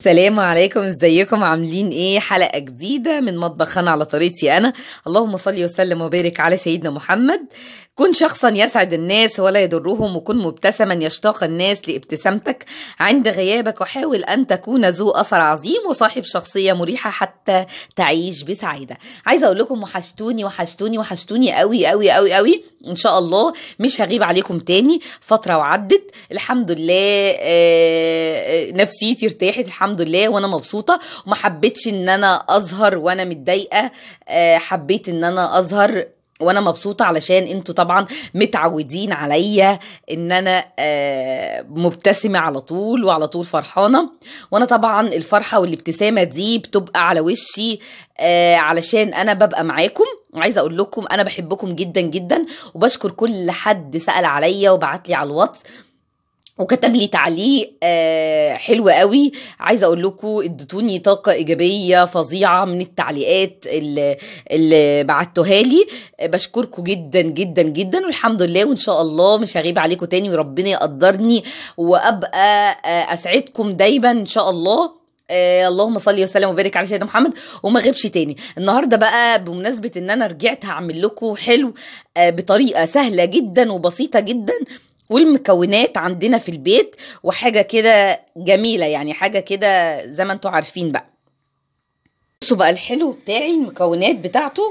السلام عليكم، ازيكم؟ عاملين ايه؟ حلقة جديدة من مطبخ انا على طريقتي انا. اللهم صل وسلم وبارك على سيدنا محمد. كن شخصا يسعد الناس ولا يضرهم، وكن مبتسما يشتاق الناس لابتسامتك عند غيابك، وحاول ان تكون ذو اثر عظيم وصاحب شخصية مريحة حتى تعيش بسعادة. عايزة اقول لكم وحشتوني وحشتوني وحشتوني قوي قوي قوي قوي. ان شاء الله مش هغيب عليكم تاني. فترة وعدت الحمد لله. نفسيتي ارتاحت الحمد لله وانا مبسوطة، وما حبيتش ان انا اظهر وانا متضايقة. حبيت ان انا اظهر وانا مبسوطه، علشان انتوا طبعا متعودين عليا ان انا مبتسمه على طول وعلى طول فرحانه. وانا طبعا الفرحه والابتسامه دي بتبقى على وشي علشان انا ببقى معاكم. وعايزه اقول لكم انا بحبكم جدا جدا، وبشكر كل حد سأل عليا وبعت لي على الواتس وكتب لي تعليق حلو قوي. عايزه اقول لكم اديتوني طاقه ايجابيه فظيعه من التعليقات اللي بعتوها لي. بشكركم جدا جدا جدا، والحمد لله. وان شاء الله مش هغيب عليكم تاني، وربنا يقدرني وابقى اسعدكم دايما ان شاء الله. اللهم صل وسلم وبارك على سيدنا محمد، وما غيبش تاني. النهارده بقى بمناسبه ان انا رجعت هعمل لكم حلو بطريقه سهله جدا وبسيطه جدا، والمكونات عندنا في البيت، وحاجة كده جميلة، يعني حاجة كده زي ما انتوا عارفين بقى. بصوا بقى الحلو بتاعي، المكونات بتاعته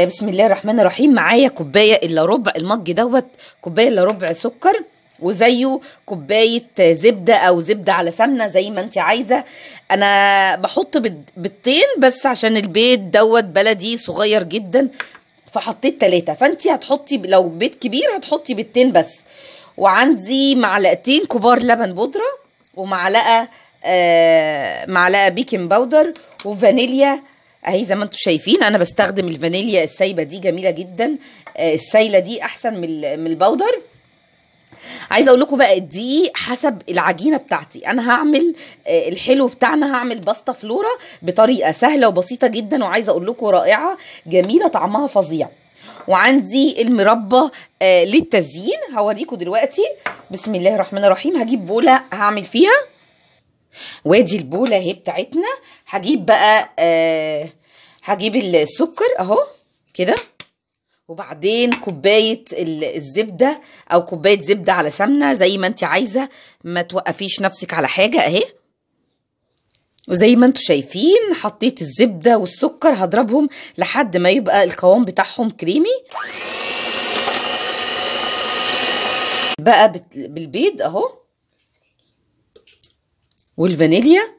بسم الله الرحمن الرحيم. معايا كوباية الا ربع، المج دوت كوباية الا ربع سكر، وزيه كوباية زبدة او زبدة على سمنة زي ما انت عايزة. انا بحط بيضتين بس عشان البيض دوت بلدي صغير جدا، فحطيت 3. فانت هتحطي لو بيض كبير هتحطي بيضتين بس. وعندي معلقتين كبار لبن بودرة، ومعلقة معلقة بيكنج باودر، وفانيليا اهي زي ما انتم شايفين. انا بستخدم الفانيليا السايبة دي، جميلة جدا. السايلة دي احسن من البودر. عايزه اقول لكم بقى الدقيق حسب العجينه بتاعتي. انا هعمل الحلو بتاعنا، هعمل باستا فلورا بطريقه سهله وبسيطه جدا، وعايزه اقول لكم رائعه جميله طعمها فظيع. وعندي المربى للتزيين هوريكم دلوقتي. بسم الله الرحمن الرحيم. هجيب بوله هعمل فيها، وادي البوله اهي بتاعتنا. هجيب بقى هجيب السكر اهو كده، وبعدين كوبايه الزبده او كوبايه زبده على سمنه زي ما انت عايزه، ما توقفيش نفسك على حاجه اهي. وزي ما انتم شايفين حطيت الزبده والسكر، هضربهم لحد ما يبقى القوام بتاعهم كريمي. بقى بالبيض اهو، والفانيليا.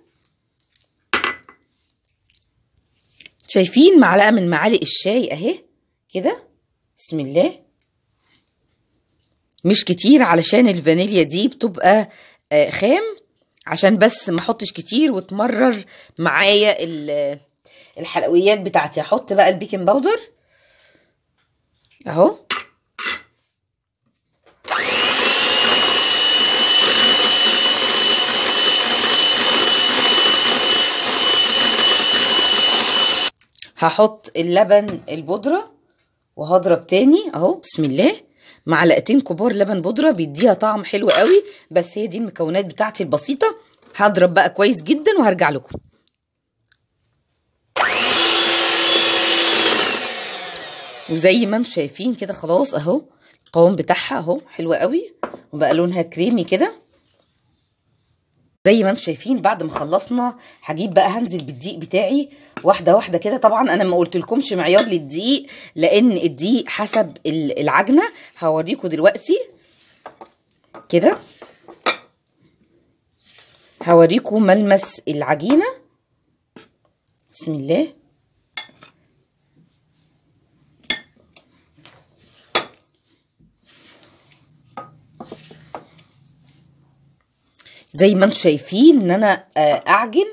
شايفين معلقه من معالق الشاي اهي كده. بسم الله. مش كتير علشان الفانيليا دي بتبقى خام، عشان بس ما احطش كتير وتمرر معايا الحلويات بتاعتي. هحط بقى البيكنج باودر اهو. هحط اللبن البودرة وهضرب تاني اهو. بسم الله. معلقتين كبار لبن بودرة بيديها طعم حلو قوي، بس هي دي المكونات بتاعتي البسيطة. هضرب بقى كويس جدا وهرجع لكم. وزي ما انتم شايفين كده خلاص اهو القوام بتاعها اهو حلو قوي، وبقى لونها كريمي كده زي ما انتم شايفين. بعد ما خلصنا هجيب بقى هنزل بالدقيق بتاعي واحده واحده كده. طبعا انا ما قلتلكمش معيار للدقيق، لان الدقيق حسب العجنه. هوريكم دلوقتي كده، هوريكم ملمس العجينه. بسم الله. زي ما انتم شايفين ان انا اعجن.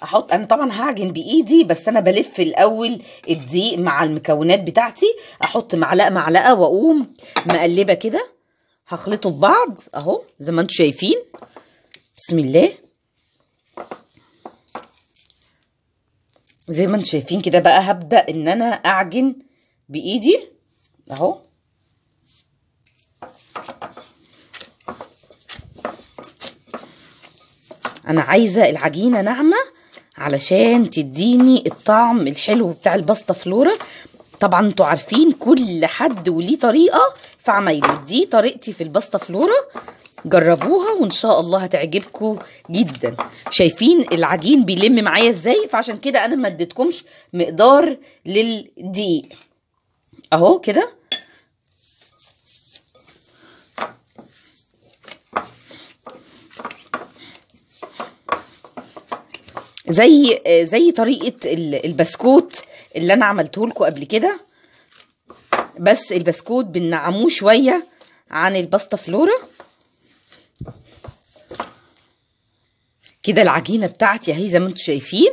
احط انا طبعا هعجن بايدي، بس انا بلف الاول الدقيق مع المكونات بتاعتي. احط معلقه معلقه واقوم مقلبه كده، هخلطه ببعض اهو زي ما انتم شايفين. بسم الله. زي ما انتم شايفين كده بقى هبدأ ان انا اعجن بايدي اهو. انا عايزه العجينه ناعمه علشان تديني الطعم الحلو بتاع الباستا فلورا. طبعا انتوا عارفين كل حد وليه طريقه في عمايله، دي طريقتي في الباستا فلورا. جربوها وان شاء الله هتعجبكم جدا. شايفين العجين بيلم معايا ازاي؟ فعشان كده انا ما اديتكمش مقدار للدقيق اهو كده. زي طريقه البسكوت اللي انا عملته لكم قبل كده، بس البسكوت بنعموه شويه عن الباستا فلورا. كده العجينه بتاعتي اهي زي ما انتم شايفين،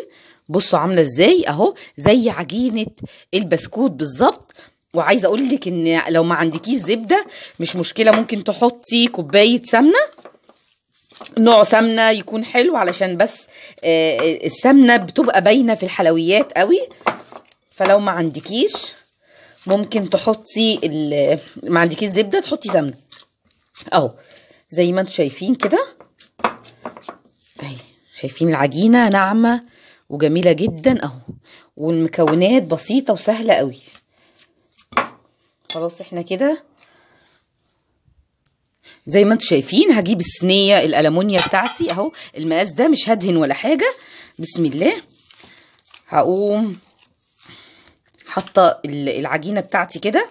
بصوا عامله ازاي اهو، زي عجينه البسكوت بالظبط. وعايزه اقول لك ان لو ما عندكيش زبده مش مشكله، ممكن تحطي كوبايه سمنه، نوع سمنه يكون حلو، علشان بس السمنه بتبقى باينه في الحلويات قوي. فلو ما عندكيش ممكن تحطي ما عندكيش زبده تحطي سمنه اهو زي ما انتم شايفين كده اهي. شايفين العجينه ناعمه وجميله جدا اهو، والمكونات بسيطه وسهله قوي. خلاص احنا كده زي ما انتم شايفين. هجيب الصينيه الالومنيا بتاعتي اهو، المقاس ده مش هدهن ولا حاجه. بسم الله. هقوم حاطه العجينه بتاعتي كده،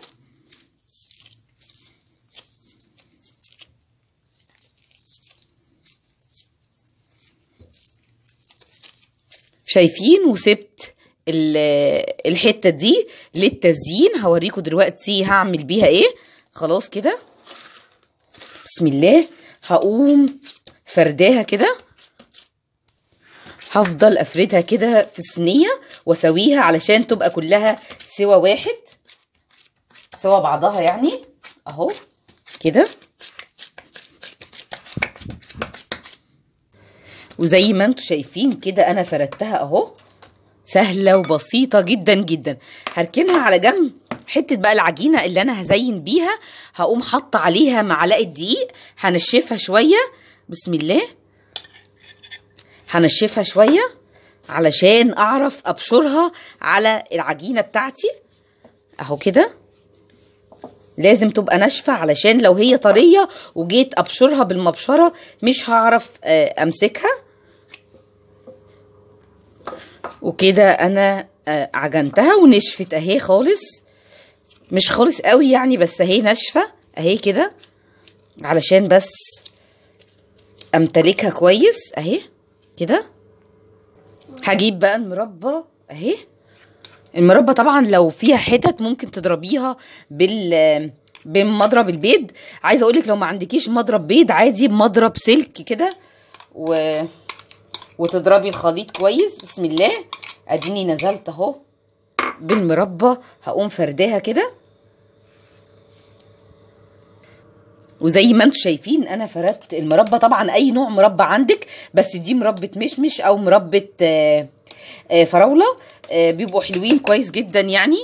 شايفين؟ وسبت الحته دي للتزيين. هوريكم دلوقتي هعمل بيها ايه. خلاص كده بسم الله. هقوم فرداها كده، هفضل افردها كده في الصينيه واسويها علشان تبقى كلها سوا واحد، سوا بعضها يعني اهو كده. وزي ما انتم شايفين كده انا فردتها اهو، سهله وبسيطه جدا جدا. هركنها على جنب. حته بقى العجينه اللي انا هزين بيها، هقوم حاطه عليها معلقه دقيق، هنشفها شويه. بسم الله. هنشفها شويه علشان اعرف ابشرها على العجينه بتاعتي اهو كده. لازم تبقى ناشفه علشان لو هي طريه وجيت ابشرها بالمبشره مش هعرف امسكها. وكده انا عجنتها ونشفت اهي خالص، مش خالص قوي يعني، بس اهي ناشفه اهي كده علشان بس امتلكها كويس اهي كده. هجيب بقى المربى اهي. المربى طبعا لو فيها حتت ممكن تضربيها بمضرب البيض. عايزه اقولك لو ما عندكيش مضرب بيض عادي بمضرب سلك كده وتضربي الخليط كويس. بسم الله. اديني نزلت اهو بالمربى، هقوم فرداها كده. وزي ما انتم شايفين انا فردت المربى. طبعا اي نوع مربى عندك، بس دي مربى مشمش او مربى فراوله، بيبقوا حلوين كويس جدا يعني.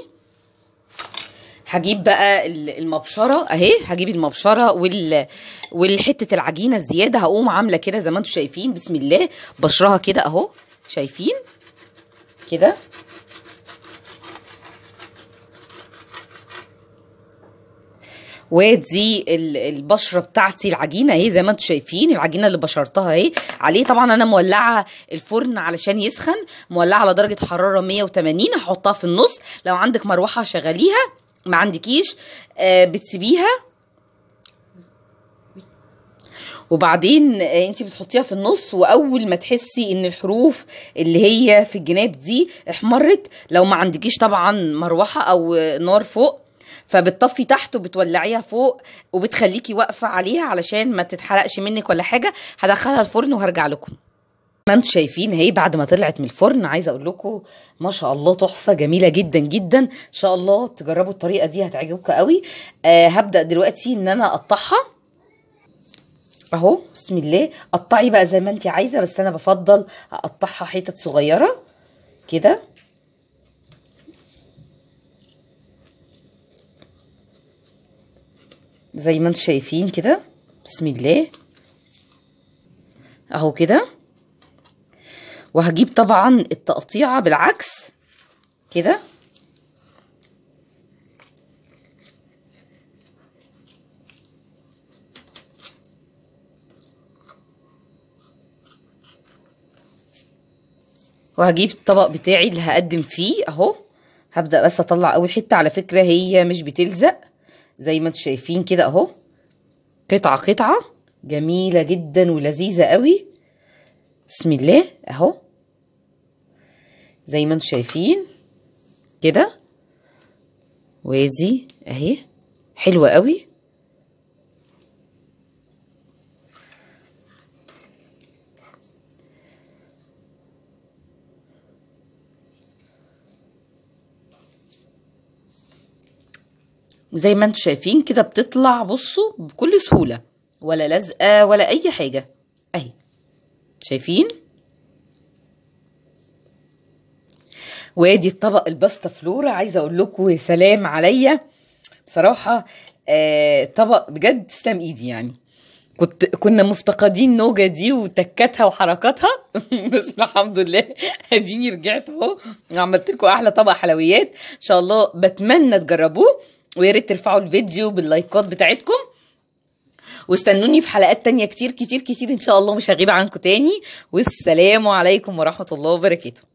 هجيب بقى المبشره اهي، هجيب المبشره والحته العجينه الزياده، هقوم عامله كده زي ما انتم شايفين. بسم الله. بشرها كده اهو، شايفين كده. ودي البشره بتاعتي العجينه اهي زي ما انتم شايفين. العجينه اللي بشرتها اهي عليه. طبعا انا مولعه الفرن علشان يسخن، مولعه على درجه حراره 180. هحطها في النص. لو عندك مروحه شغليها، ما عندكيش بتسيبيها. وبعدين انت بتحطيها في النص، واول ما تحسي ان الحروف اللي هي في الجناب دي احمرت، لو ما عندكيش طبعا مروحه او نار فوق، فبتطفي تحت وبتولعيها فوق وبتخليكي واقفه عليها علشان ما تتحرقش منك ولا حاجه. هدخلها الفرن وهرجع لكم. ما انتم شايفين اهي بعد ما طلعت من الفرن. عايزه اقول لكم ما شاء الله تحفه، جميله جدا جدا. ان شاء الله تجربوا الطريقه دي هتعجبكم قوي. هبدا دلوقتي ان انا اقطعها اهو. بسم الله. قطعي بقى زي ما انت عايزه، بس انا بفضل اقطعها حتت صغيره كده. زي ما انتم شايفين كده. بسم الله اهو كده. وهجيب طبعا التقطيعة بالعكس كده، وهجيب الطبق بتاعي اللي هقدم فيه اهو. هبدأ بس اطلع اول حتة، على فكرة هي مش بتلزق زي ما انتم شايفين كده اهو، قطعة قطعة جميلة جدا ولذيذة قوي. بسم الله اهو زي ما انتم شايفين كده، وادي اهي حلوة قوي. زي ما انتم شايفين كده بتطلع، بصوا بكل سهولة، ولا لزقة ولا اي حاجة اهي، شايفين؟ وادي الطبق الباستا فلورا. عايزة اقول لكم يا سلام عليا بصراحة، طبق بجد تسلم ايدي يعني. كنا مفتقدين نوجة دي وتكاتها وحركاتها بس الحمد لله اديني رجعت اهو وعملت لكم احلى طبق حلويات ان شاء الله. بتمنى تجربوه، ويا ريت ترفعوا الفيديو باللايكات بتاعتكم، واستنوني في حلقات تانية كتير كتير كتير ان شاء الله، مش هغيب عنكم تاني. والسلام عليكم ورحمة الله وبركاته.